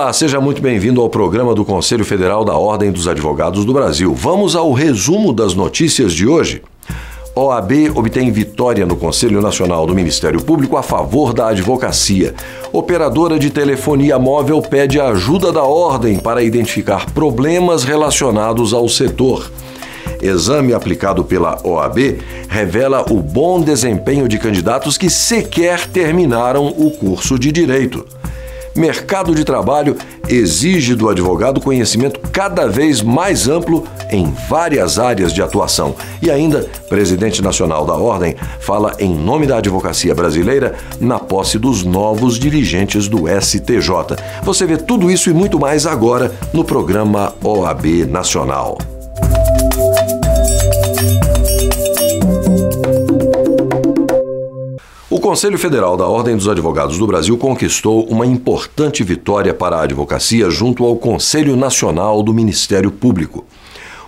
Olá, seja muito bem-vindo ao programa do Conselho Federal da Ordem dos Advogados do Brasil. Vamos ao resumo das notícias de hoje. OAB obtém vitória no Conselho Nacional do Ministério Público a favor da advocacia. Operadora de telefonia móvel pede a ajuda da ordem para identificar problemas relacionados ao setor. Exame aplicado pela OAB revela o bom desempenho de candidatos que sequer terminaram o curso de Direito. Mercado de trabalho exige do advogado conhecimento cada vez mais amplo em várias áreas de atuação. E ainda, presidente nacional da Ordem fala em nome da advocacia brasileira na posse dos novos dirigentes do STJ. Você vê tudo isso e muito mais agora no programa OAB Nacional. O Conselho Federal da Ordem dos Advogados do Brasil conquistou uma importante vitória para a advocacia junto ao Conselho Nacional do Ministério Público.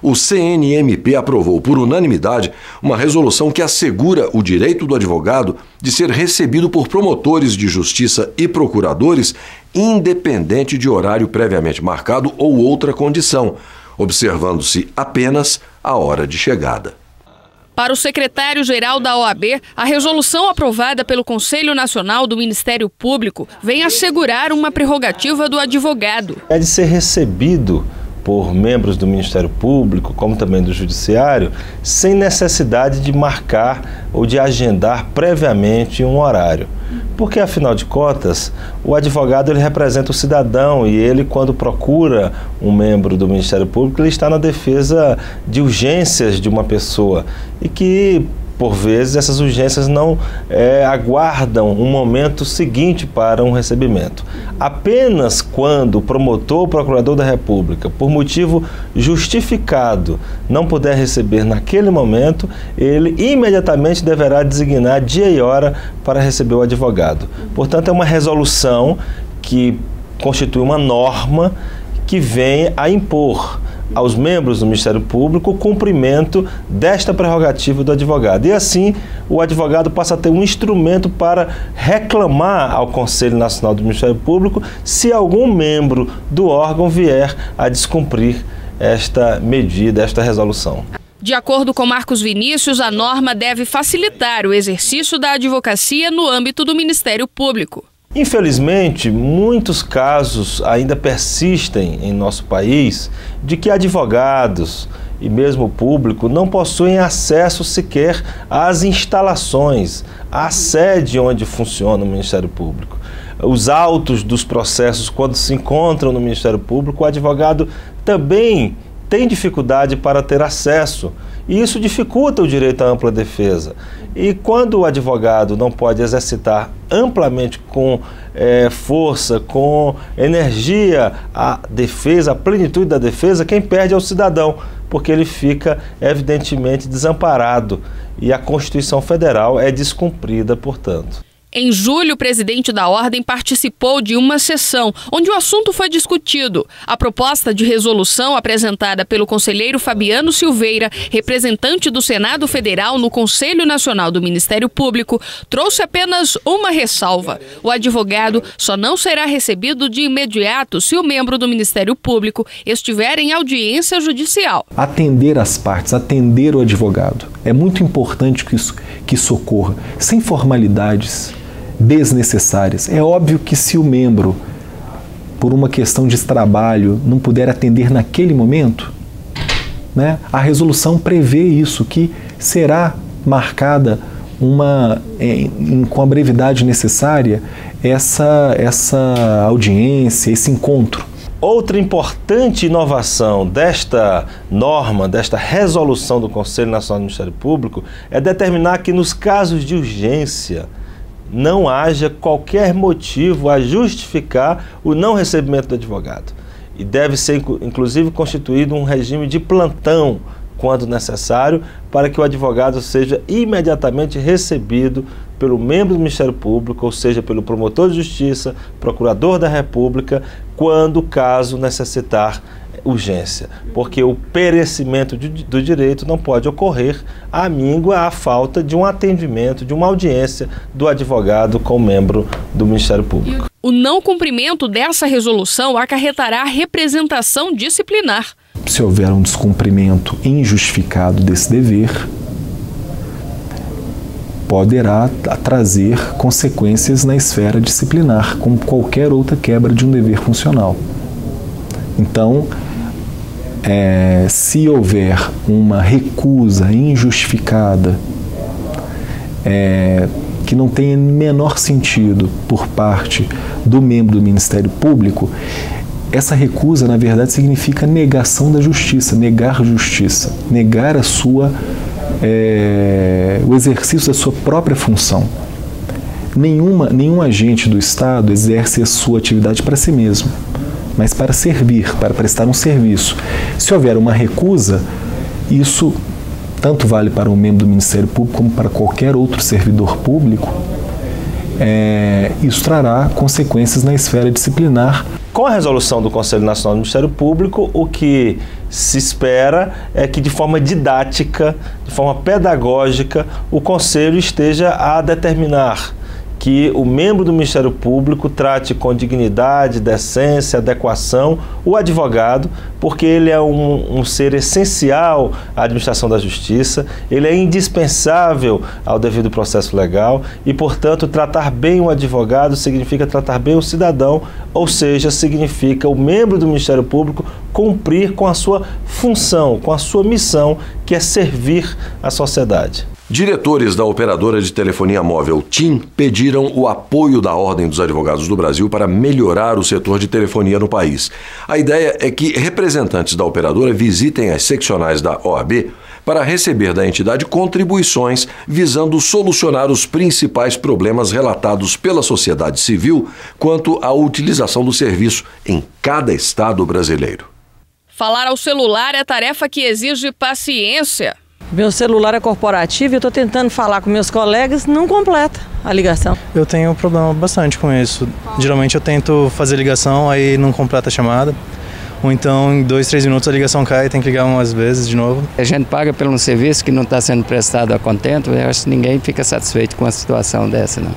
O CNMP aprovou por unanimidade uma resolução que assegura o direito do advogado de ser recebido por promotores de justiça e procuradores, independente de horário previamente marcado ou outra condição, observando-se apenas a hora de chegada. Para o secretário-geral da OAB, a resolução aprovada pelo Conselho Nacional do Ministério Público vem assegurar uma prerrogativa do advogado. É de ser recebido por membros do Ministério Público, como também do Judiciário, sem necessidade de marcar ou de agendar previamente um horário. Porque, afinal de contas, o advogado ele representa o cidadão e ele, quando procura um membro do Ministério Público, ele está na defesa de urgências de uma pessoa e que, por vezes, essas urgências não aguardam um momento seguinte para um recebimento. Apenas quando o promotor ou procurador da República, por motivo justificado, não puder receber naquele momento, ele imediatamente deverá designar dia e hora para receber o advogado. Portanto, é uma resolução que constitui uma norma que vem a impor aos membros do Ministério Público o cumprimento desta prerrogativa do advogado. E assim, o advogado passa a ter um instrumento para reclamar ao Conselho Nacional do Ministério Público se algum membro do órgão vier a descumprir esta medida, esta resolução. De acordo com Marcos Vinícius, a norma deve facilitar o exercício da advocacia no âmbito do Ministério Público. Infelizmente, muitos casos ainda persistem em nosso país de que advogados e mesmo o público não possuem acesso sequer às instalações, à sede onde funciona o Ministério Público. Os autos dos processos, quando se encontram no Ministério Público, o advogado também tem dificuldade para ter acesso. E isso dificulta o direito à ampla defesa. E quando o advogado não pode exercitar amplamente com força, com energia a defesa, a plenitude da defesa, quem perde é o cidadão, porque ele fica evidentemente desamparado e a Constituição Federal é descumprida, portanto. Em julho, o presidente da Ordem participou de uma sessão onde o assunto foi discutido. A proposta de resolução apresentada pelo conselheiro Fabiano Silveira, representante do Senado Federal no Conselho Nacional do Ministério Público, trouxe apenas uma ressalva. O advogado só não será recebido de imediato se o membro do Ministério Público estiver em audiência judicial. Atender as partes, atender o advogado. É muito importante que isso ocorra, sem formalidades desnecessárias. É óbvio que se o membro, por uma questão de trabalho, não puder atender naquele momento, né, a resolução prevê isso, que será marcada com a brevidade necessária essa audiência, esse encontro. Outra importante inovação desta norma, desta resolução do Conselho Nacional do Ministério Público, é determinar que nos casos de urgência não haja qualquer motivo a justificar o não recebimento do advogado. E deve ser, inclusive, constituído um regime de plantão, quando necessário, para que o advogado seja imediatamente recebido pelo membro do Ministério Público, ou seja, pelo promotor de justiça, procurador da República, quando o caso necessitar urgência, porque o perecimento do direito não pode ocorrer à míngua, à falta de um atendimento, de uma audiência do advogado com o membro do Ministério Público. O não cumprimento dessa resolução acarretará representação disciplinar. Se houver um descumprimento injustificado desse dever, poderá trazer consequências na esfera disciplinar, como qualquer outra quebra de um dever funcional. Então, se houver uma recusa injustificada, que não tenha menor sentido por parte do membro do Ministério Público, essa recusa, na verdade, significa negação da justiça, negar justiça, negar o exercício da sua própria função. Nenhum agente do Estado exerce a sua atividade para si mesmo, mas para servir, para prestar um serviço. Se houver uma recusa, isso tanto vale para um membro do Ministério Público como para qualquer outro servidor público, isso trará consequências na esfera disciplinar. Com a resolução do Conselho Nacional do Ministério Público, o que se espera é que, de forma didática, de forma pedagógica, o Conselho esteja a determinar que o membro do Ministério Público trate com dignidade, decência, adequação o advogado, porque ele é um ser essencial à administração da justiça, ele é indispensável ao devido processo legal e, portanto, tratar bem o advogado significa tratar bem o cidadão, ou seja, significa o membro do Ministério Público cumprir com a sua função, com a sua missão, que é servir à sociedade. Diretores da operadora de telefonia móvel TIM pediram o apoio da Ordem dos Advogados do Brasil para melhorar o setor de telefonia no país. A ideia é que representantes da operadora visitem as seccionais da OAB para receber da entidade contribuições visando solucionar os principais problemas relatados pela sociedade civil quanto à utilização do serviço em cada estado brasileiro. Falar ao celular é tarefa que exige paciência. Meu celular é corporativo e eu estou tentando falar com meus colegas, não completa a ligação. Eu tenho um problema bastante com isso. Geralmente eu tento fazer ligação, aí não completa a chamada. Ou então em 2, 3 minutos a ligação cai e tem que ligar umas vezes de novo. A gente paga por um serviço que não está sendo prestado a contento, eu acho que ninguém fica satisfeito com uma situação dessa, não.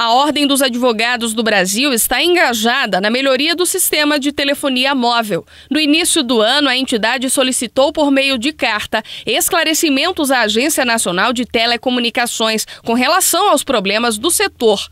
A Ordem dos Advogados do Brasil está engajada na melhoria do sistema de telefonia móvel. No início do ano, a entidade solicitou por meio de carta esclarecimentos à Agência Nacional de Telecomunicações com relação aos problemas do setor.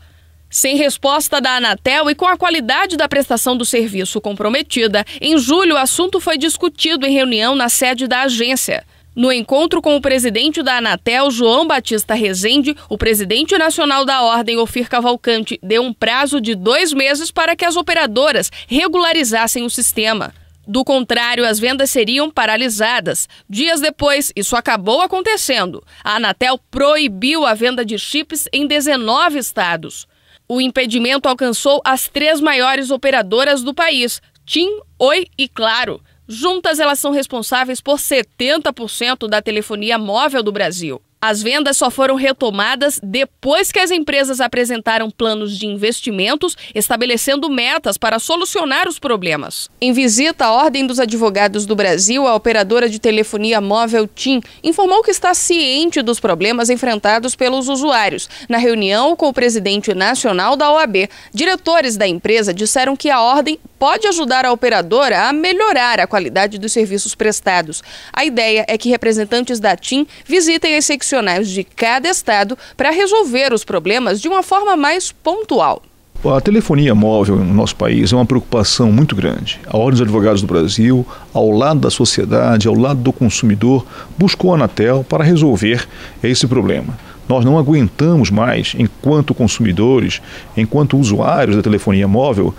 Sem resposta da Anatel e com a qualidade da prestação do serviço comprometida, em julho o assunto foi discutido em reunião na sede da agência. No encontro com o presidente da Anatel, João Batista Rezende, o presidente nacional da Ordem, Ofir Cavalcante, deu um prazo de 2 meses para que as operadoras regularizassem o sistema. Do contrário, as vendas seriam paralisadas. Dias depois, isso acabou acontecendo. A Anatel proibiu a venda de chips em 19 estados. O impedimento alcançou as 3 maiores operadoras do país, TIM, Oi e Claro. Juntas, elas são responsáveis por 70% da telefonia móvel do Brasil. As vendas só foram retomadas depois que as empresas apresentaram planos de investimentos, estabelecendo metas para solucionar os problemas. Em visita à Ordem dos Advogados do Brasil, a operadora de telefonia móvel TIM informou que está ciente dos problemas enfrentados pelos usuários. Na reunião com o presidente nacional da OAB, diretores da empresa disseram que a Ordem pode ajudar a operadora a melhorar a qualidade dos serviços prestados. A ideia é que representantes da TIM visitem as seccionais de cada estado para resolver os problemas de uma forma mais pontual. A telefonia móvel no nosso país é uma preocupação muito grande. A Ordem dos Advogados do Brasil, ao lado da sociedade, ao lado do consumidor, buscou a Anatel para resolver esse problema. Nós não aguentamos mais, enquanto consumidores, enquanto usuários da telefonia móvel,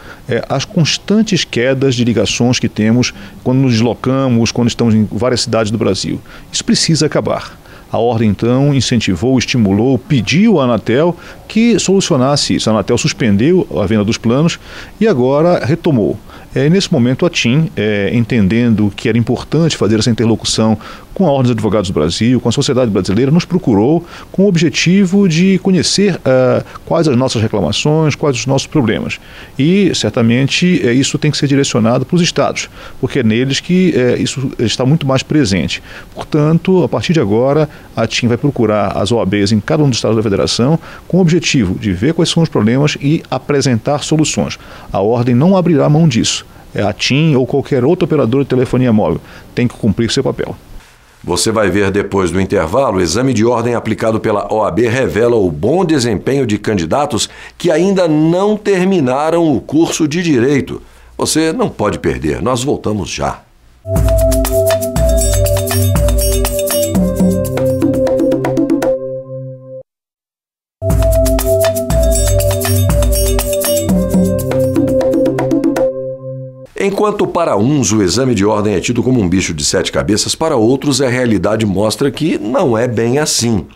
as constantes quedas de ligações que temos quando nos deslocamos, quando estamos em várias cidades do Brasil. Isso precisa acabar. A Ordem, então, incentivou, estimulou, pediu à Anatel que solucionasse isso. A Anatel suspendeu a venda dos planos e agora retomou. Nesse momento, a TIM, entendendo que era importante fazer essa interlocução com a Ordem dos Advogados do Brasil, com a sociedade brasileira, nos procurou com o objetivo de conhecer quais as nossas reclamações, quais os nossos problemas. E, certamente, isso tem que ser direcionado para os estados, porque é neles que isso está muito mais presente. Portanto, a partir de agora, a TIM vai procurar as OABs em cada um dos estados da federação com o objetivo de ver quais são os problemas e apresentar soluções. A Ordem não abrirá mão disso. A TIM ou qualquer outro operador de telefonia móvel tem que cumprir seu papel. Você vai ver depois do intervalo, o exame de ordem aplicado pela OAB revela o bom desempenho de candidatos que ainda não terminaram o curso de Direito. Você não pode perder, nós voltamos já. Enquanto para uns o exame de ordem é tido como um bicho de 7 cabeças, para outros a realidade mostra que não é bem assim.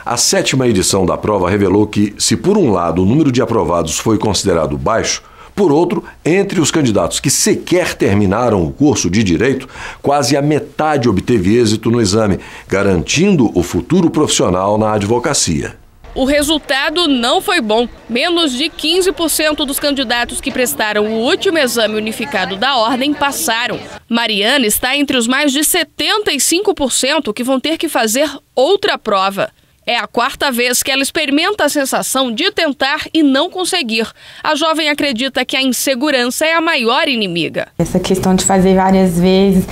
A 7ª edição da prova revelou que, se por um lado o número de aprovados foi considerado baixo, por outro, entre os candidatos que sequer terminaram o curso de Direito, quase a metade obteve êxito no exame, garantindo o futuro profissional na advocacia. O resultado não foi bom. Menos de 15% dos candidatos que prestaram o último exame unificado da Ordem passaram. Mariana está entre os mais de 75% que vão ter que fazer outra prova. É a 4ª vez que ela experimenta a sensação de tentar e não conseguir. A jovem acredita que a insegurança é a maior inimiga. Essa questão de fazer várias vezes,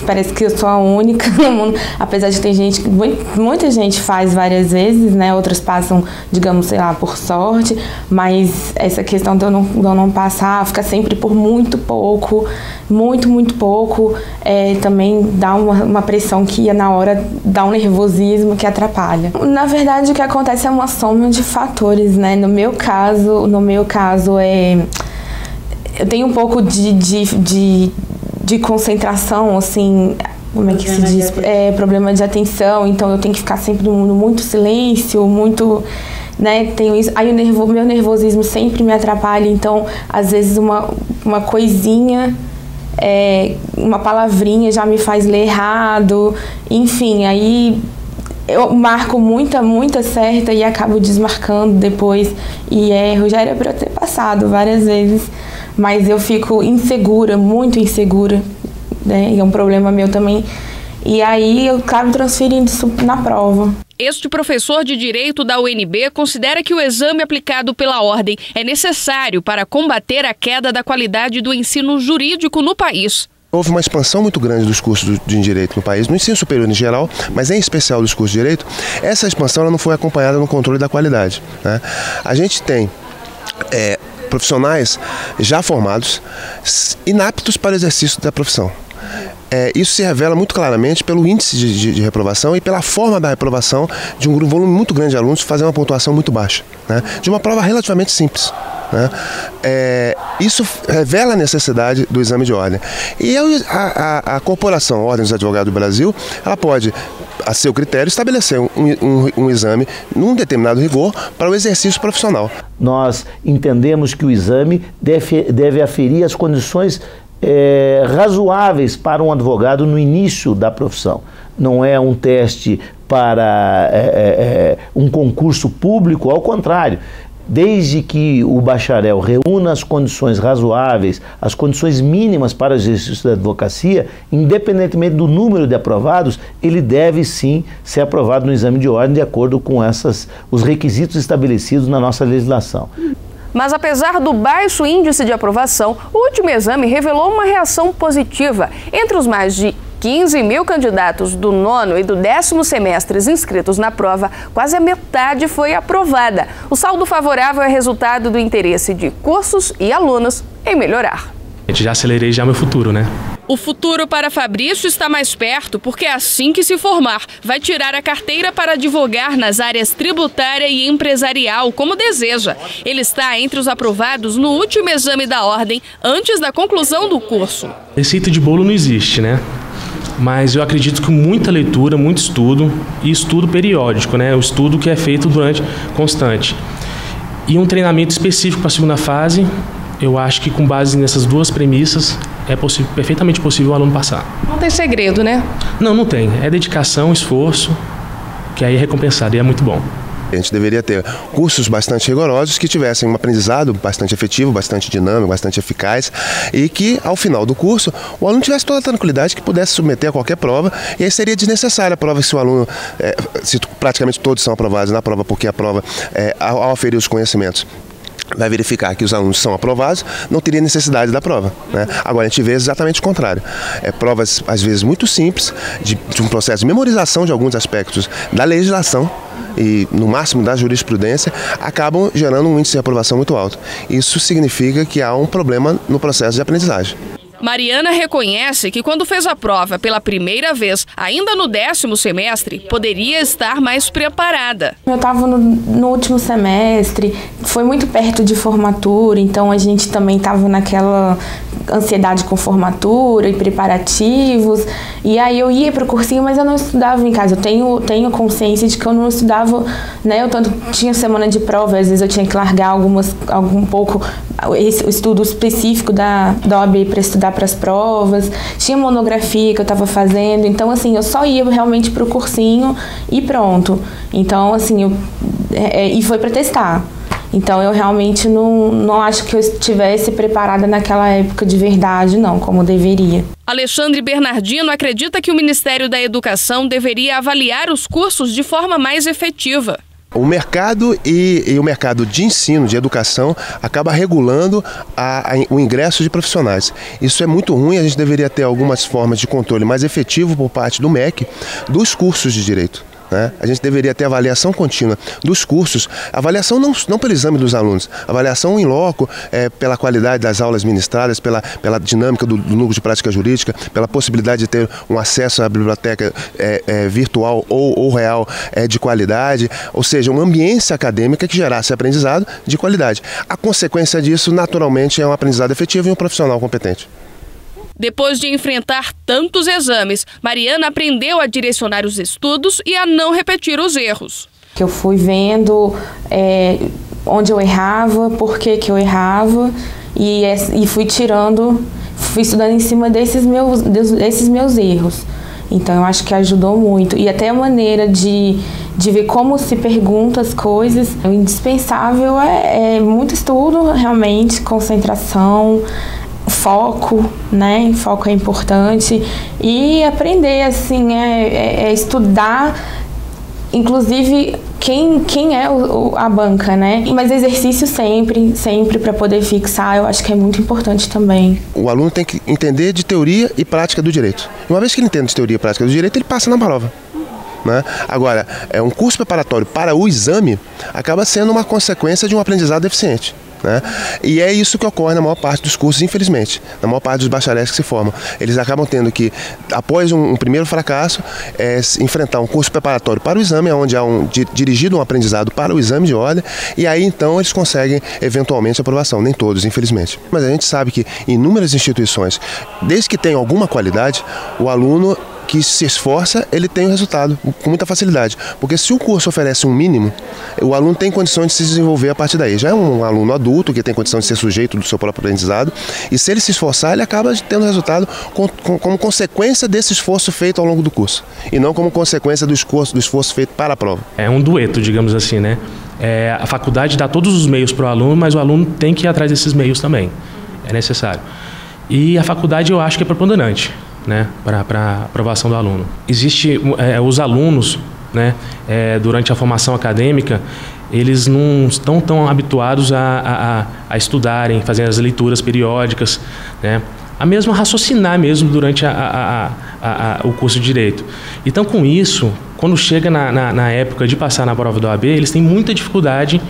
parece que eu sou a única no mundo, apesar de ter gente, muita gente faz várias vezes, né? Outras passam, digamos, sei lá, por sorte, mas essa questão de eu não passar, fica sempre por muito pouco, muito pouco, também dá uma pressão que na hora dá um nervosismo que atrapalha. Na verdade, o que acontece é uma soma de fatores, né? No meu caso, eu tenho um pouco de concentração, assim, como é que se diz? Problema de atenção, então eu tenho que ficar sempre no muito silêncio, muito, né? Tenho isso. Aí meu nervosismo sempre me atrapalha, então às vezes uma coisinha, uma palavrinha já me faz ler errado, enfim, aí eu marco muita certa e acabo desmarcando depois e erro. Já era para eu ter passado várias vezes, mas eu fico insegura, muito insegura, né? E é um problema meu também. E aí eu acabo transferindo isso na prova. Este professor de Direito da UNB considera que o exame aplicado pela Ordem é necessário para combater a queda da qualidade do ensino jurídico no país. Houve uma expansão muito grande dos cursos de Direito no país, no ensino superior em geral, mas em especial dos cursos de Direito. Essa expansão ela não foi acompanhada no controle da qualidade, né? A gente tem profissionais já formados, inaptos para o exercício da profissão. Isso se revela muito claramente pelo índice de reprovação e pela forma da reprovação de um volume muito grande de alunos fazer uma pontuação muito baixa, né? De uma prova relativamente simples, né? Isso revela a necessidade do exame de ordem. E a corporação Ordem dos Advogados do Brasil, ela pode, a seu critério, estabelecer um exame num determinado rigor para o exercício profissional. Nós entendemos que o exame deve aferir as condições razoáveis para um advogado no início da profissão. Não é um teste para um concurso público, ao contrário. Desde que o bacharel reúna as condições razoáveis, as condições mínimas para o exercício da advocacia, independentemente do número de aprovados, ele deve sim ser aprovado no exame de ordem de acordo com os requisitos estabelecidos na nossa legislação. Mas apesar do baixo índice de aprovação, o último exame revelou uma reação positiva. Entre os mais de 15 mil candidatos do 9º e do 10º semestres inscritos na prova, quase a metade foi aprovada. O saldo favorável é resultado do interesse de cursos e alunos em melhorar. Já acelerei meu futuro, né? O futuro para Fabrício está mais perto porque assim que se formar, vai tirar a carteira para advogar nas áreas tributária e empresarial, como deseja. Ele está entre os aprovados no último exame da Ordem, antes da conclusão do curso. Receita de bolo não existe, né? Mas eu acredito que muita leitura, muito estudo e estudo periódico, né? O estudo que é feito constante. E um treinamento específico para a segunda fase, eu acho que com base nessas duas premissas, é perfeitamente possível o aluno passar. Não tem segredo, né? Não tem. É dedicação, esforço, que aí é recompensado e é muito bom. A gente deveria ter cursos bastante rigorosos que tivessem um aprendizado bastante efetivo, bastante dinâmico, bastante eficaz e que, ao final do curso, o aluno tivesse toda a tranquilidade que pudesse submeter a qualquer prova e aí seria desnecessária a prova se o aluno, se praticamente todos são aprovados na prova, porque a prova, ao aferir os conhecimentos, vai verificar que os alunos são aprovados, não teria necessidade da prova, né? Agora a gente vê exatamente o contrário. Provas, às vezes, muito simples, de um processo de memorização de alguns aspectos da legislação e, no máximo, da jurisprudência, acabam gerando um índice de aprovação muito alto. Isso significa que há um problema no processo de aprendizagem. Mariana reconhece que quando fez a prova pela primeira vez, ainda no 10º semestre, poderia estar mais preparada. Eu estava no último semestre, foi muito perto de formatura, então a gente também estava naquela ansiedade com formatura e preparativos, e aí eu ia para o cursinho, mas eu não estudava em casa. Eu tenho consciência de que eu não estudava, né? Eu tanto tinha semana de prova, às vezes eu tinha que largar algum pouco o estudo específico da OAB para estudar para as provas, tinha monografia que eu estava fazendo, então assim, eu só ia realmente para o cursinho e pronto. Então assim, e foi para testar. Então eu realmente não acho que eu estivesse preparada naquela época de verdade, não, como deveria. Alexandre Bernardino acredita que o Ministério da Educação deveria avaliar os cursos de forma mais efetiva. O mercado e o mercado de ensino, de educação, acaba regulando o ingresso de profissionais. Isso é muito ruim, a gente deveria ter algumas formas de controle mais efetivo por parte do MEC dos cursos de direito. né? A gente deveria ter avaliação contínua dos cursos, avaliação não pelo exame dos alunos, avaliação em loco, pela qualidade das aulas ministradas, pela dinâmica do núcleo de prática jurídica, pela possibilidade de ter um acesso à biblioteca virtual ou real de qualidade, ou seja, uma ambiência acadêmica que gerasse aprendizado de qualidade. A consequência disso, naturalmente, é um aprendizado efetivo e um profissional competente. Depois de enfrentar tantos exames, Mariana aprendeu a direcionar os estudos e a não repetir os erros. Eu fui vendo onde eu errava, por que eu errava e fui estudando em cima desses meus erros. Então eu acho que ajudou muito. E até a maneira de ver como se pergunta as coisas. O indispensável é muito estudo, realmente, concentração, foco, né? Foco é importante. E aprender, assim, estudar, inclusive, quem é a banca, né? Mas exercício sempre para poder fixar, eu acho que é muito importante também. O aluno tem que entender de teoria e prática do direito. Uma vez que ele entende de teoria e prática do direito, ele passa na prova. Né? Agora, um curso preparatório para o exame acaba sendo uma consequência de um aprendizado deficiente. Né? E é isso que ocorre na maior parte dos cursos, infelizmente, na maior parte dos bacharéis que se formam. Eles acabam tendo que, após um primeiro fracasso, enfrentar um curso preparatório para o exame, onde há dirigido um aprendizado para o exame de ordem, e aí então eles conseguem eventualmente a aprovação. Nem todos, infelizmente. Mas a gente sabe que em inúmeras instituições, desde que tenham alguma qualidade, o aluno que se esforça, ele tem o resultado com muita facilidade. Porque se o curso oferece um mínimo, o aluno tem condições de se desenvolver a partir daí. Já é um aluno adulto que tem condição de ser sujeito do seu próprio aprendizado, e se ele se esforçar, ele acaba tendo resultado como consequência desse esforço feito ao longo do curso, e não como consequência do esforço feito para a prova. É um dueto, digamos assim, né? A faculdade dá todos os meios para o aluno, mas o aluno tem que ir atrás desses meios também. É necessário. E a faculdade eu acho que é preponderante, né, para a aprovação do aluno. Existe os alunos, né, durante a formação acadêmica, eles não estão tão habituados a estudarem, fazer as leituras periódicas, né, a mesmo raciocinar mesmo durante o curso de Direito. Então, com isso, quando chega na época de passar na prova da OAB, eles têm muita dificuldade,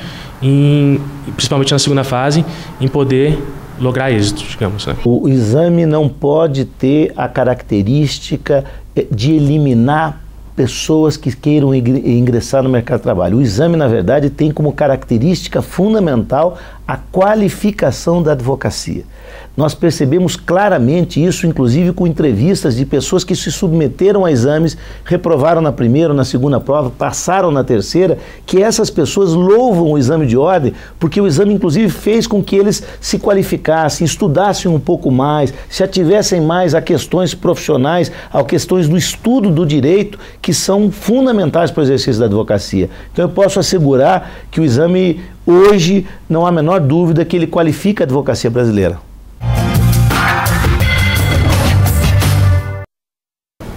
principalmente na segunda fase, em poder lograr êxito, digamos, né? O exame não pode ter a característica de eliminar pessoas que queiram ingressar no mercado de trabalho. O exame, na verdade, tem como característica fundamental a qualificação da advocacia. Nós percebemos claramente isso, inclusive com entrevistas de pessoas que se submeteram a exames, reprovaram na primeira ou na segunda prova, passaram na terceira, que essas pessoas louvam o exame de ordem, porque o exame inclusive fez com que eles se qualificassem, estudassem um pouco mais, se ativessem mais a questões profissionais, a questões do estudo do direito, que são fundamentais para o exercício da advocacia. Então eu posso assegurar que o exame hoje, não há a menor dúvida que ele qualifica a advocacia brasileira.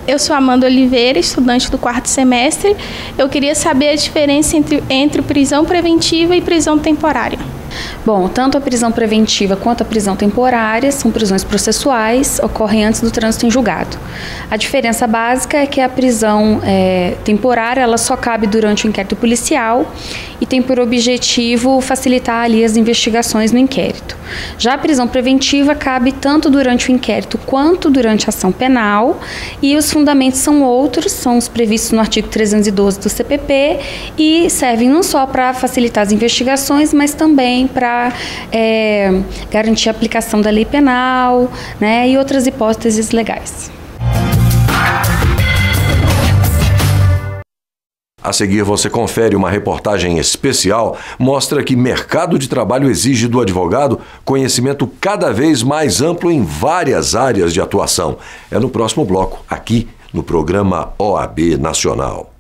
Eu sou Amanda Oliveira, estudante do 4º semestre. Eu queria saber a diferença entre prisão preventiva e prisão temporária. Bom, tanto a prisão preventiva quanto a prisão temporária são prisões processuais, ocorrem antes do trânsito em julgado. A diferença básica é que a prisão temporária ela só cabe durante o inquérito policial e tem por objetivo facilitar ali as investigações no inquérito. Já a prisão preventiva cabe tanto durante o inquérito quanto durante a ação penal e os fundamentos são outros, são os previstos no artigo 312 do CPP e servem não só para facilitar as investigações, mas também para garantir a aplicação da lei penal, né, e outras hipóteses legais. A seguir, você confere uma reportagem especial, mostra que mercado de trabalho exige do advogado conhecimento cada vez mais amplo em várias áreas de atuação. É no próximo bloco, aqui no programa OAB Nacional.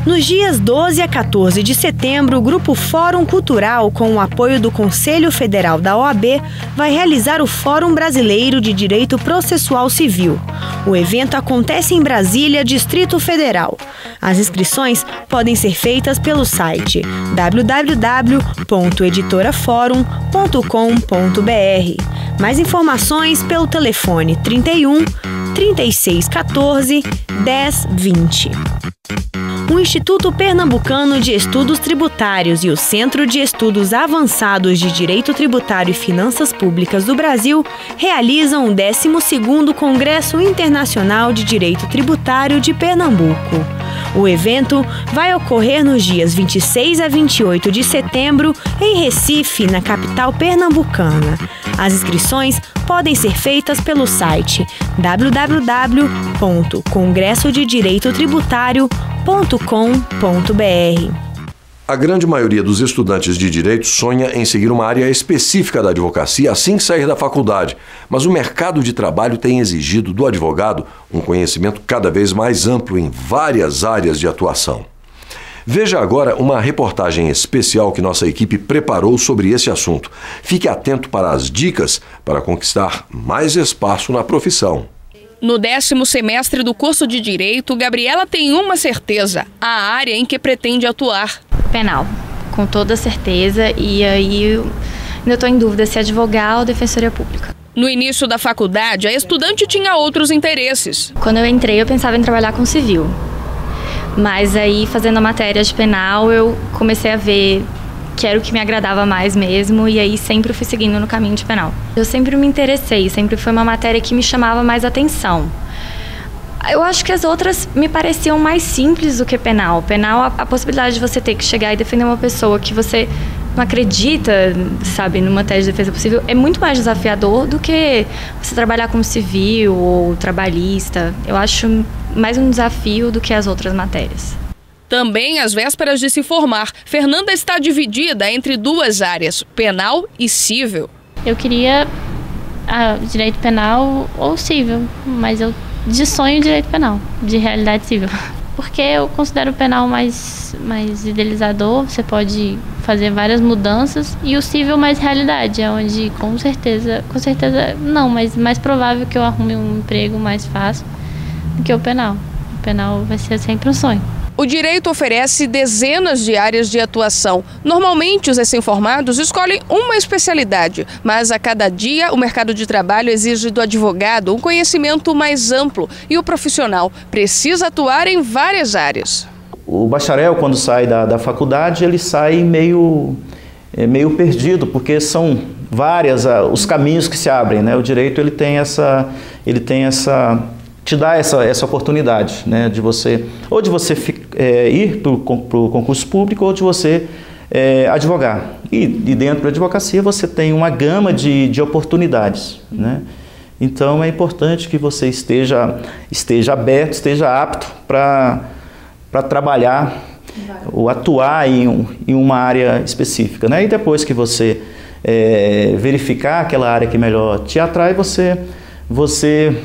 Nos dias 12 a 14 de setembro, o Grupo Fórum Cultural, com o apoio do Conselho Federal da OAB, vai realizar o Fórum Brasileiro de Direito Processual Civil. O evento acontece em Brasília, Distrito Federal. As inscrições podem ser feitas pelo site www.editoraforum.com.br. Mais informações pelo telefone 31 3614 1020. O Instituto Pernambucano de Estudos Tributários e o Centro de Estudos Avançados de Direito Tributário e Finanças Públicas do Brasil realizam o 12º Congresso Internacional de Direito Tributário de Pernambuco. O evento vai ocorrer nos dias 26 a 28 de setembro em Recife, na capital pernambucana. As inscrições podem ser feitas pelo site www.congressodedireitotributário.com.br. A grande maioria dos estudantes de direito sonha em seguir uma área específica da advocacia assim que sair da faculdade, mas o mercado de trabalho tem exigido do advogado um conhecimento cada vez mais amplo em várias áreas de atuação. Veja agora uma reportagem especial que nossa equipe preparou sobre esse assunto. Fique atento para as dicas para conquistar mais espaço na profissão. No 10º semestre do curso de Direito, Gabriela tem uma certeza: a área em que pretende atuar. Penal, com toda certeza, e aí eu ainda estou em dúvida se advogar ou defensoria pública. No início da faculdade, a estudante tinha outros interesses. Quando eu entrei, eu pensava em trabalhar com civil. Mas aí, fazendo a matéria de penal, eu comecei a ver que era o que me agradava mais mesmo, e aí sempre fui seguindo no caminho de penal. Eu sempre me interessei, sempre foi uma matéria que me chamava mais atenção. Eu acho que as outras me pareciam mais simples do que penal. Penal, a possibilidade de você ter que chegar e defender uma pessoa que você não acredita, sabe, numa tese de defesa possível, é muito mais desafiador do que você trabalhar como civil ou trabalhista. Eu acho mais um desafio do que as outras matérias. Também às vésperas de se formar, Fernanda está dividida entre duas áreas, penal e civil. Eu queria direito penal ou civil, mas eu de sonho direito penal, de realidade civil. Porque eu considero o penal mais idealizador, você pode fazer várias mudanças, e o civil mais realidade, é onde com certeza não, mas mais provável que eu arrume um emprego mais fácil do que o penal. O penal vai ser sempre um sonho. O direito oferece dezenas de áreas de atuação. Normalmente, os recém-formados escolhem uma especialidade, mas a cada dia o mercado de trabalho exige do advogado um conhecimento mais amplo e o profissional precisa atuar em várias áreas. O bacharel, quando sai da faculdade, ele sai meio meio perdido, porque são várias os caminhos que se abrem, né? O direito ele tem essa te dá essa oportunidade, né? De você ir para o concurso público ou de você advogar. E dentro da advocacia você tem uma gama de oportunidades, né? Então é importante que você esteja aberto, esteja apto para trabalhar ou atuar em uma área específica, né? E depois que você verificar aquela área que melhor te atrai, você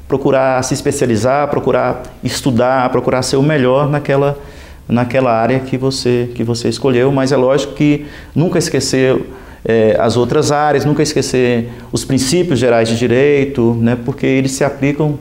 procurar se especializar, procurar estudar, procurar ser o melhor naquela área que você escolheu, mas é lógico que nunca esquecer as outras áreas, nunca esquecer os princípios gerais de direito, né, porque eles se aplicam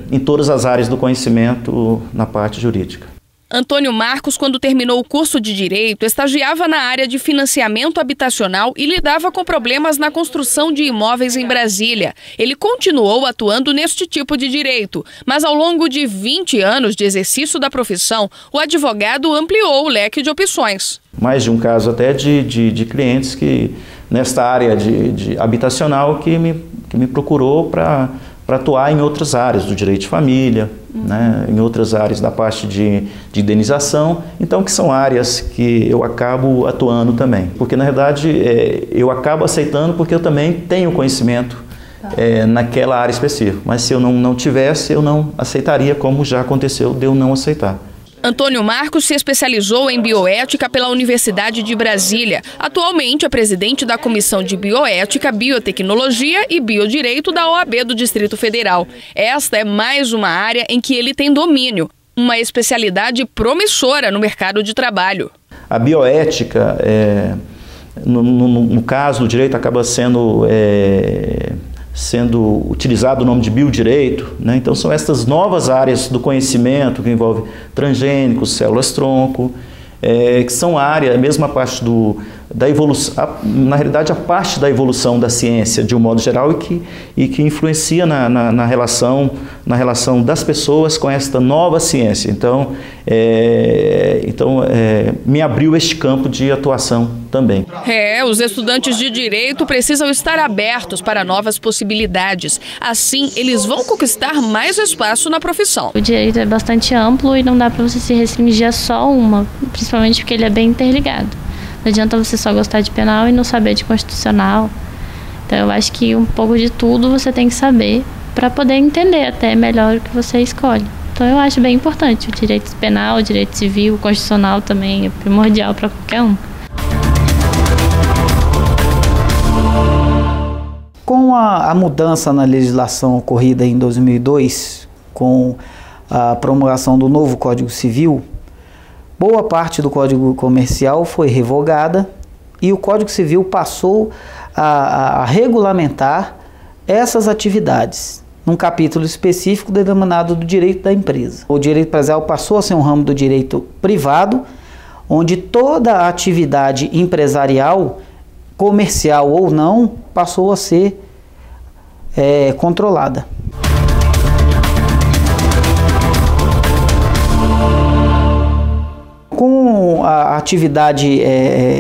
em todas as áreas do conhecimento na parte jurídica. Antônio Marcos, quando terminou o curso de Direito, estagiava na área de financiamento habitacional e lidava com problemas na construção de imóveis em Brasília. Ele continuou atuando neste tipo de direito, mas ao longo de 20 anos de exercício da profissão, o advogado ampliou o leque de opções. Mais de um caso até de clientes que, nesta área de habitacional, que me procurou para atuar em outras áreas do direito de família, né, em outras áreas da parte de indenização, então que são áreas que eu acabo atuando também, porque na verdade eu acabo aceitando porque eu também tenho conhecimento naquela área específica, mas se eu não tivesse, eu não aceitaria, como já aconteceu de eu não aceitar. Antônio Marcos se especializou em bioética pela Universidade de Brasília. Atualmente é presidente da Comissão de Bioética, Biotecnologia e Biodireito da OAB do Distrito Federal. Esta é mais uma área em que ele tem domínio, uma especialidade promissora no mercado de trabalho. A bioética, no caso do direito, acaba sendo utilizado o nome de biodireito, né? Então são essas novas áreas do conhecimento que envolvem transgênicos, células-tronco, que são áreas, mesmo a parte da evolução, na realidade a parte da evolução da ciência de um modo geral e que influencia na relação das pessoas com esta nova ciência. Então me abriu este campo de atuação também. Os estudantes de direito precisam estar abertos para novas possibilidades. Assim, eles vão conquistar mais espaço na profissão. O direito é bastante amplo e não dá para você se restringir a só uma, principalmente porque ele é bem interligado. Não adianta você só gostar de penal e não saber de constitucional. Então eu acho que um pouco de tudo você tem que saber para poder entender até melhor o que você escolhe. Então eu acho bem importante. O direito penal, o direito civil, o constitucional também é primordial para qualquer um. Com a mudança na legislação ocorrida em 2002, com a promulgação do novo Código Civil, boa parte do Código Comercial foi revogada e o Código Civil passou a regulamentar essas atividades, num capítulo específico denominado do direito da empresa. O direito empresarial passou a ser um ramo do direito privado, onde toda a atividade empresarial, comercial ou não, passou a ser controlada. Com a atividade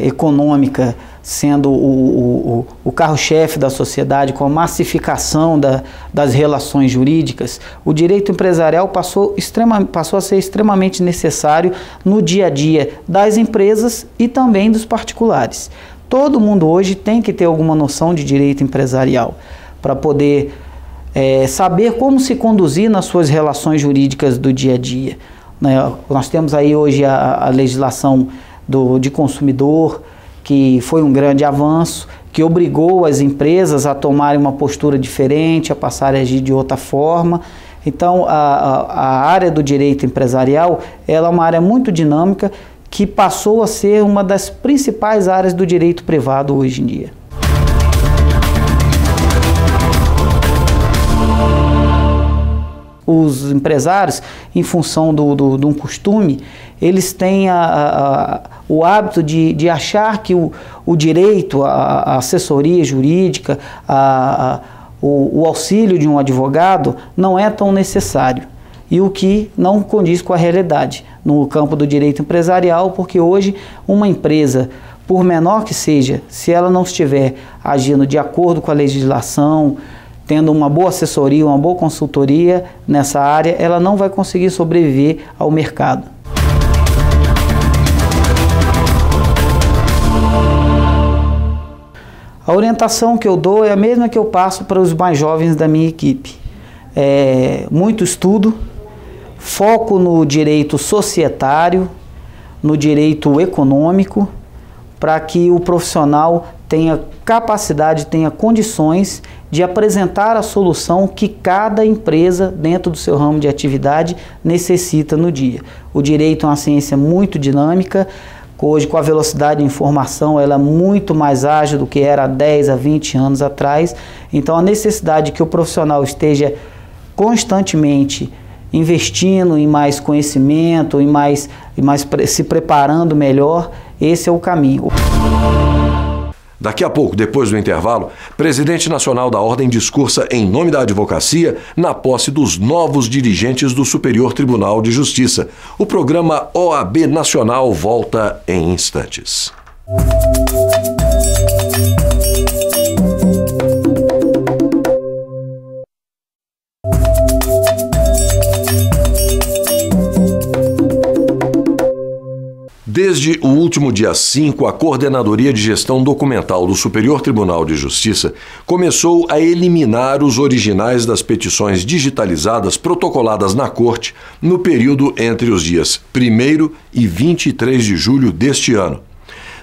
econômica sendo o carro-chefe da sociedade, com a massificação das relações jurídicas, o direito empresarial passou a ser extremamente necessário no dia a dia das empresas e também dos particulares. Todo mundo hoje tem que ter alguma noção de direito empresarial para poder saber como se conduzir nas suas relações jurídicas do dia a dia. Nós temos aí hoje a legislação de consumidor, que foi um grande avanço, que obrigou as empresas a tomarem uma postura diferente, a passarem a agir de outra forma. Então, a área do direito empresarial ela é uma área muito dinâmica que passou a ser uma das principais áreas do direito privado hoje em dia. Os empresários, em função de um costume, eles têm o hábito de achar que o direito, a assessoria jurídica, o auxílio de um advogado não é tão necessário. E o que não condiz com a realidade no campo do direito empresarial, porque hoje uma empresa, por menor que seja, se ela não estiver agindo de acordo com a legislação, tendo uma boa assessoria, uma boa consultoria nessa área, ela não vai conseguir sobreviver ao mercado. A orientação que eu dou é a mesma que eu passo para os mais jovens da minha equipe. Muito estudo, foco no direito societário, no direito econômico, para que o profissional tenha capacidade, tenha condições de apresentar a solução que cada empresa, dentro do seu ramo de atividade, necessita no dia. O direito é uma ciência muito dinâmica. Hoje, com a velocidade de informação, ela é muito mais ágil do que era há 10 a 20 anos atrás. Então, a necessidade de que o profissional esteja constantemente investindo em mais conhecimento, se preparando melhor, esse é o caminho. Daqui a pouco, depois do intervalo, presidente nacional da Ordem discursa em nome da advocacia na posse dos novos dirigentes do Superior Tribunal de Justiça. O programa OAB Nacional volta em instantes. Desde o último dia 5, a Coordenadoria de Gestão Documental do Superior Tribunal de Justiça começou a eliminar os originais das petições digitalizadas protocoladas na Corte no período entre os dias 1º e 23 de julho deste ano.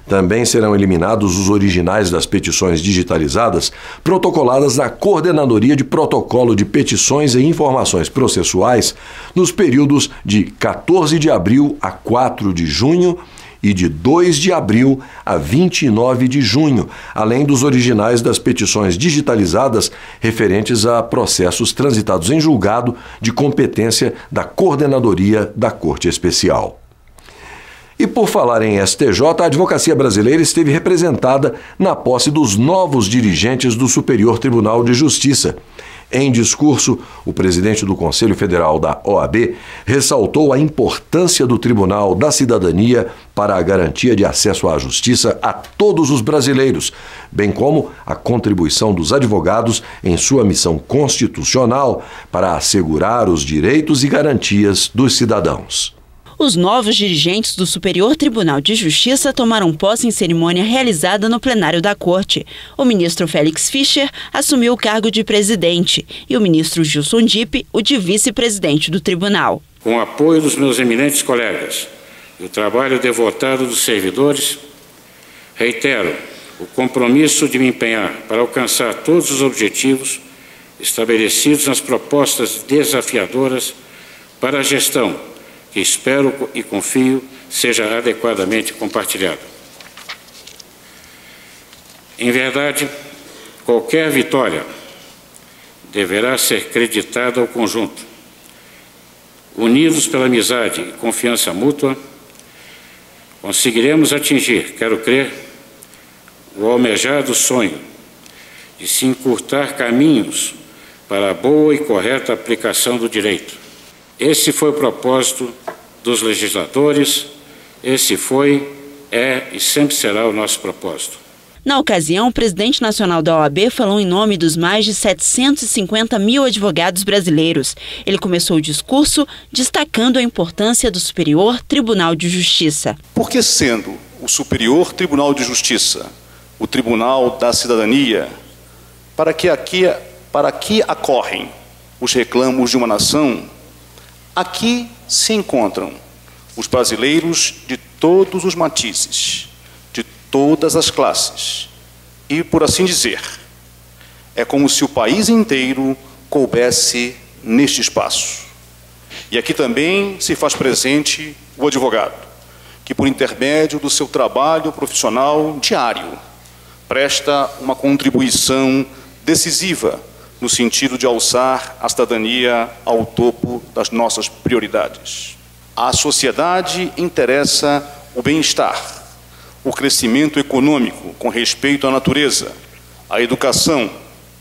Também serão eliminados os originais das petições digitalizadas protocoladas na Coordenadoria de Protocolo de Petições e Informações Processuais nos períodos de 14 de abril a 4 de junho e de 2 de abril a 29 de junho, além dos originais das petições digitalizadas referentes a processos transitados em julgado de competência da Coordenadoria da Corte Especial. E por falar em STJ, a advocacia brasileira esteve representada na posse dos novos dirigentes do Superior Tribunal de Justiça. Em discurso, o presidente do Conselho Federal da OAB ressaltou a importância do Tribunal da Cidadania para a garantia de acesso à justiça a todos os brasileiros, bem como a contribuição dos advogados em sua missão constitucional para assegurar os direitos e garantias dos cidadãos. Os novos dirigentes do Superior Tribunal de Justiça tomaram posse em cerimônia realizada no plenário da Corte. O ministro Félix Fischer assumiu o cargo de presidente e o ministro Gilson Dipp o de vice-presidente do tribunal. Com o apoio dos meus eminentes colegas e o trabalho devotado dos servidores, reitero o compromisso de me empenhar para alcançar todos os objetivos estabelecidos nas propostas desafiadoras para a gestão, que espero e confio seja adequadamente compartilhado. Em verdade, qualquer vitória deverá ser creditada ao conjunto. Unidos pela amizade e confiança mútua, conseguiremos atingir, quero crer, o almejado sonho de se encurtar caminhos para a boa e correta aplicação do direito. Esse foi o propósito dos legisladores, esse foi, é e sempre será o nosso propósito. Na ocasião, o presidente nacional da OAB falou em nome dos mais de 750 mil advogados brasileiros. Ele começou o discurso destacando a importância do Superior Tribunal de Justiça. Porque sendo o Superior Tribunal de Justiça o Tribunal da Cidadania, para que aqui acorrem os reclamos de uma nação, aqui se encontram os brasileiros de todos os matizes, de todas as classes. E, por assim dizer, é como se o país inteiro coubesse neste espaço. E aqui também se faz presente o advogado, que, por intermédio do seu trabalho profissional diário, presta uma contribuição decisiva no sentido de alçar a cidadania ao topo das nossas prioridades. À sociedade interessa o bem-estar, o crescimento econômico com respeito à natureza, a educação,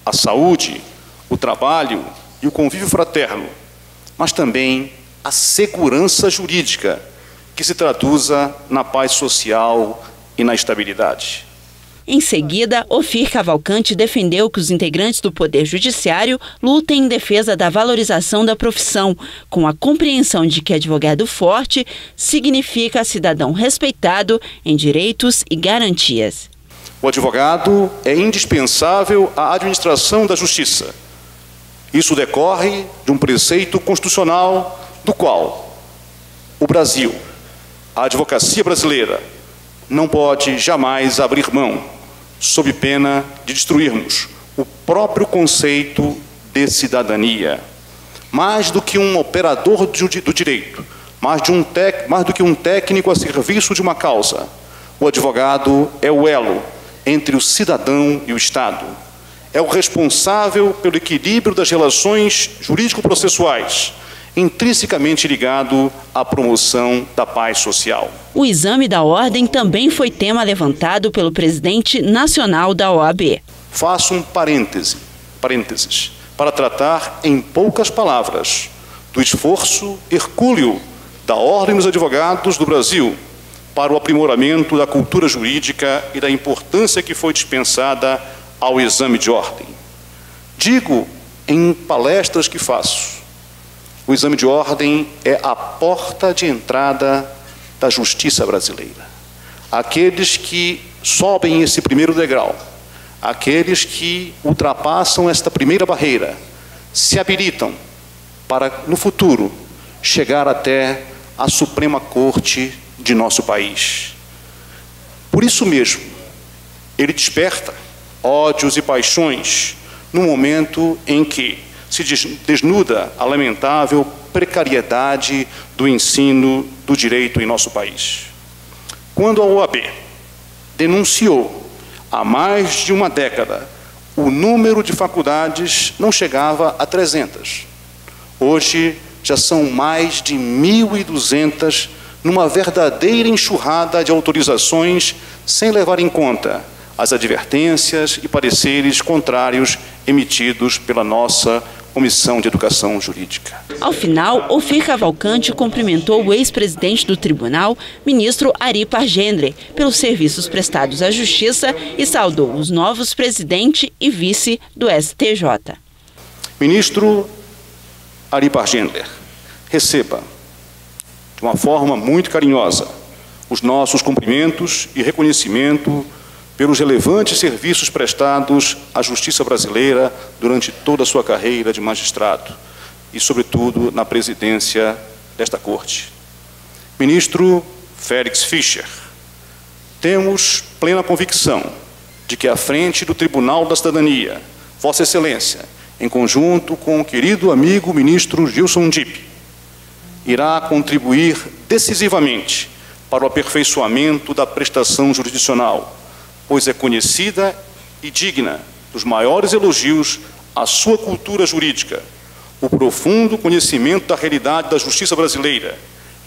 a saúde, o trabalho e o convívio fraterno, mas também a segurança jurídica, que se traduza na paz social e na estabilidade. Em seguida, Ofir Cavalcante defendeu que os integrantes do Poder Judiciário lutem em defesa da valorização da profissão, com a compreensão de que advogado forte significa cidadão respeitado em direitos e garantias. O advogado é indispensável à administração da justiça. Isso decorre de um preceito constitucional do qual o Brasil, a advocacia brasileira, não pode jamais abrir mão, sob pena de destruirmos o próprio conceito de cidadania. Mais do que um operador do direito, mais do que um técnico a serviço de uma causa, o advogado é o elo entre o cidadão e o Estado. É o responsável pelo equilíbrio das relações jurídico-processuais, intrinsecamente ligado à promoção da paz social. O exame da ordem também foi tema levantado pelo presidente nacional da OAB. Faço um parênteses para tratar em poucas palavras do esforço hercúleo da Ordem dos Advogados do Brasil para o aprimoramento da cultura jurídica e da importância que foi dispensada ao exame de ordem. Digo em palestras que faço, o exame de ordem é a porta de entrada da justiça brasileira. Aqueles que sobem esse primeiro degrau, aqueles que ultrapassam esta primeira barreira, se habilitam para, no futuro, chegar até a Suprema Corte de nosso país. Por isso mesmo, ele desperta ódios e paixões no momento em que se desnuda a lamentável precariedade do ensino do direito em nosso país. Quando a OAB denunciou há mais de uma década, o número de faculdades não chegava a 300. Hoje já são mais de 1.200 numa verdadeira enxurrada de autorizações sem levar em conta as advertências e pareceres contrários emitidos pela nossa Comissão de Educação Jurídica. Ao final, Ofir Cavalcante cumprimentou o ex-presidente do tribunal, ministro Ari Pargendre, pelos serviços prestados à Justiça e saudou os novos presidente e vice do STJ. Ministro Ari Pargendre, receba, de uma forma muito carinhosa, os nossos cumprimentos e reconhecimento pelos relevantes serviços prestados à justiça brasileira durante toda a sua carreira de magistrado e, sobretudo, na presidência desta Corte. Ministro Félix Fischer, temos plena convicção de que, à frente do Tribunal da Cidadania, Vossa Excelência, em conjunto com o querido amigo ministro Gilson Dipp, irá contribuir decisivamente para o aperfeiçoamento da prestação jurisdicional, pois é conhecida e digna dos maiores elogios à sua cultura jurídica, o profundo conhecimento da realidade da justiça brasileira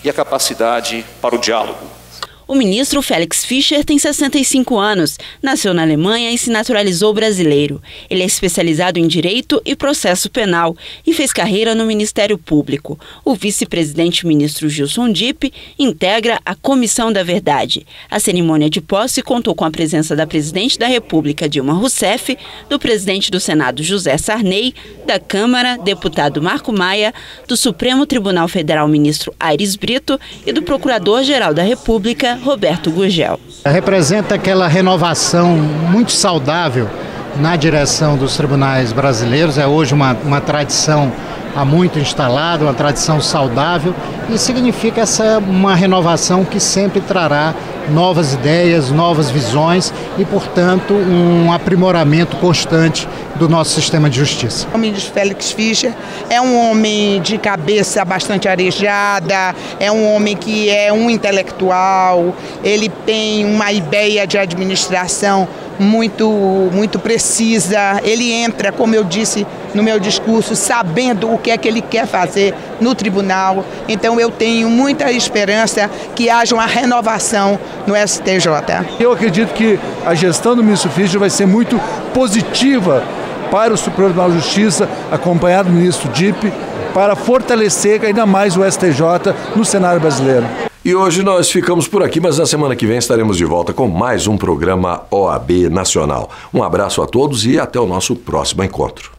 e a capacidade para o diálogo. O ministro Félix Fischer tem 65 anos, nasceu na Alemanha e se naturalizou brasileiro. Ele é especializado em Direito e Processo Penal e fez carreira no Ministério Público. O vice-presidente ministro Gilson Dipp integra a Comissão da Verdade. A cerimônia de posse contou com a presença da presidente da República, Dilma Rousseff, do presidente do Senado, José Sarney, da Câmara, deputado Marco Maia, do Supremo Tribunal Federal, ministro Aires Brito, e do Procurador-Geral da República, Roberto Gurgel. Representa aquela renovação muito saudável na direção dos tribunais brasileiros. É hoje uma tradição há muito instalada, uma tradição saudável, e significa uma renovação que sempre trará novas ideias, novas visões e, portanto, um aprimoramento constante do nosso sistema de justiça. O ministro Félix Fischer é um homem de cabeça bastante arejada, é um homem que é um intelectual, ele tem uma ideia de administração muito precisa. Ele entra, como eu disse no meu discurso, sabendo o que é que ele quer fazer no tribunal. Então eu tenho muita esperança que haja uma renovação no STJ. Eu acredito que a gestão do ministro Fischer vai ser muito positiva para o Supremo Tribunal de Justiça, acompanhado do ministro Dipp, para fortalecer ainda mais o STJ no cenário brasileiro. E hoje nós ficamos por aqui, mas na semana que vem estaremos de volta com mais um programa OAB Nacional. Um abraço a todos e até o nosso próximo encontro.